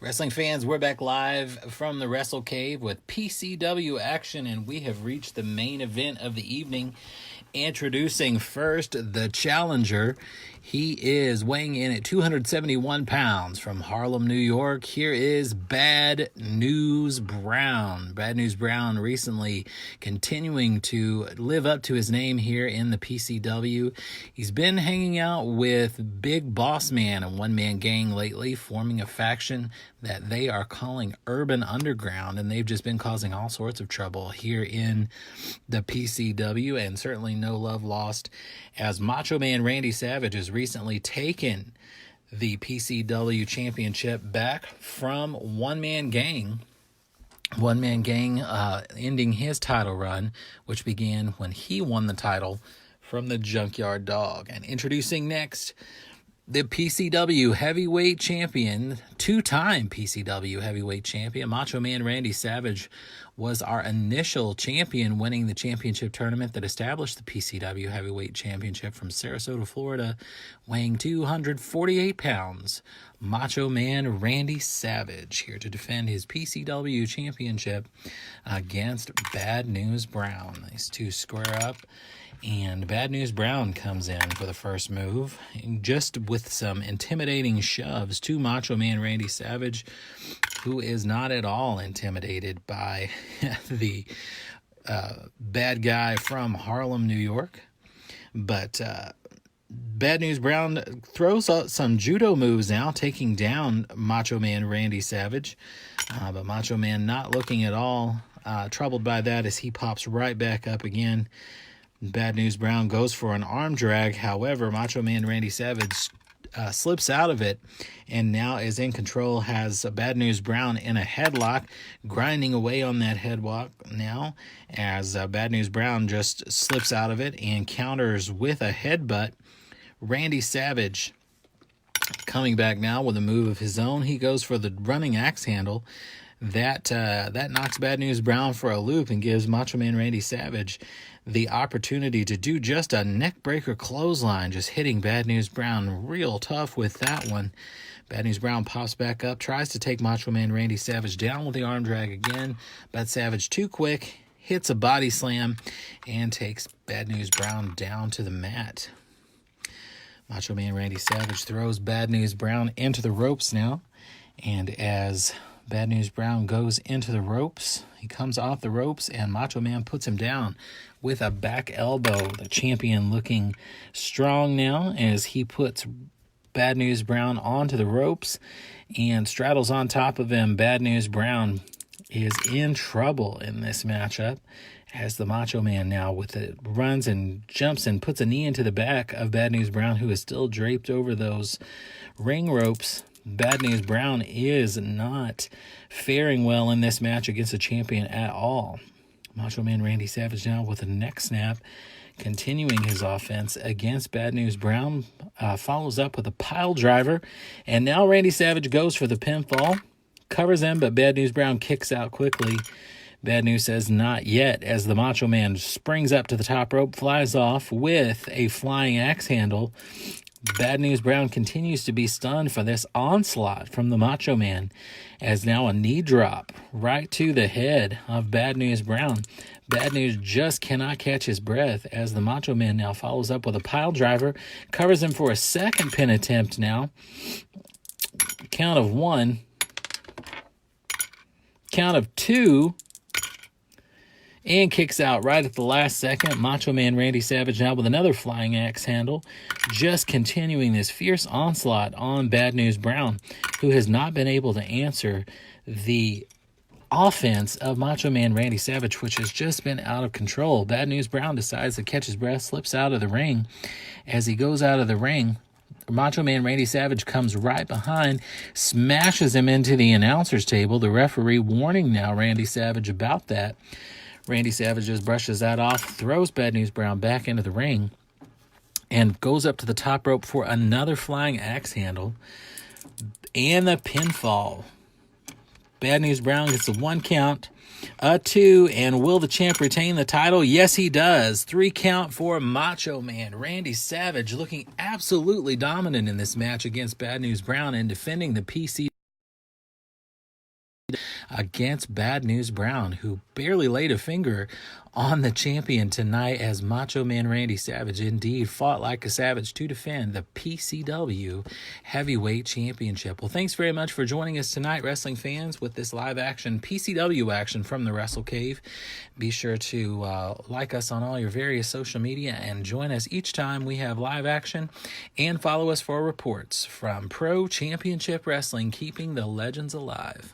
Wrestling fans, we're back live from the Wrestle Cave with PCW action, and we have reached the main event of the evening. Introducing first the challenger. He is weighing in at 271 pounds from Harlem, New York. Here is Bad News Brown. Bad News Brown recently continuing to live up to his name here in the PCW. He's been hanging out with Big Boss Man and One Man Gang lately, forming a faction that they are calling Urban Underground, and they've just been causing all sorts of trouble here in the PCW, and certainly no love lost as Macho Man Randy Savage has recently taken the PCW Championship back from One Man Gang. One Man Gang ending his title run, which began when he won the title from the Junkyard Dog. And introducing next, the PCW Heavyweight Champion, two-time PCW Heavyweight Champion, Macho Man Randy Savage, was our initial champion, winning the championship tournament that established the PCW Heavyweight Championship from Sarasota, Florida, weighing 248 pounds. Macho Man Randy Savage here to defend his PCW Championship against Bad News Brown. These two square up. And Bad News Brown comes in for the first move, just with some intimidating shoves to Macho Man Randy Savage, who is not at all intimidated by the bad guy from Harlem, New York. But Bad News Brown throws out some judo moves now, taking down Macho Man Randy Savage. But Macho Man not looking at all troubled by that as he pops right back up again. Bad News Brown goes for an arm drag. However, Macho Man Randy Savage slips out of it and now is in control, has Bad News Brown in a headlock, grinding away on that headlock now as Bad News Brown just slips out of it and counters with a headbutt. Randy Savage coming back now with a move of his own. He goes for the running axe handle. That knocks Bad News Brown for a loop and gives Macho Man Randy Savage the opportunity to do just a neckbreaker clothesline, just hitting Bad News Brown real tough with that one. Bad News Brown pops back up, tries to take Macho Man Randy Savage down with the arm drag again, but Savage too quick, hits a body slam, and takes Bad News Brown down to the mat. Macho Man Randy Savage throws Bad News Brown into the ropes now, and as Bad News Brown goes into the ropes, he comes off the ropes, and Macho Man puts him down with a back elbow. The champion looking strong now as he puts Bad News Brown onto the ropes and straddles on top of him. Bad News Brown is in trouble in this matchup as the Macho Man now with it runs and jumps and puts a knee into the back of Bad News Brown, who is still draped over those ring ropes. Bad News Brown is not faring well in this match against the champion at all. Macho Man Randy Savage now with a neck snap, continuing his offense against Bad News Brown, follows up with a pile driver, and now Randy Savage goes for the pinfall, covers him, but Bad News Brown kicks out quickly. Bad News says not yet as the Macho Man springs up to the top rope, flies off with a flying axe handle. Bad News Brown continues to be stunned for this onslaught from the Macho Man, as now a knee drop right to the head of Bad News Brown. Bad News just cannot catch his breath as the Macho Man now follows up with a pile driver, covers him for a second pin attempt now. Count of one, count of two, and kicks out right at the last second. Macho Man Randy Savage now with another flying axe handle, just continuing this fierce onslaught on Bad News Brown, who has not been able to answer the offense of Macho Man Randy Savage, which has just been out of control. Bad News Brown decides to catch his breath, slips out of the ring. As he goes out of the ring, Macho Man Randy Savage comes right behind, smashes him into the announcer's table. The referee warning now Randy Savage about that. Randy Savage just brushes that off, throws Bad News Brown back into the ring, and goes up to the top rope for another flying axe handle and the pinfall. Bad News Brown gets a 1 count, a 2, and will the champ retain the title? Yes, he does. 3 count for Macho Man Randy Savage, looking absolutely dominant in this match against Bad News Brown and defending the PC against Bad News Brown, who barely laid a finger on the champion tonight, as Macho Man Randy Savage indeed fought like a savage to defend the PCW Heavyweight Championship. Well, thanks very much for joining us tonight, wrestling fans, with this live action PCW action from the Wrestle Cave. Be sure to like us on all your various social media and join us each time we have live action, and follow us for reports from Pro Championship Wrestling, keeping the legends alive.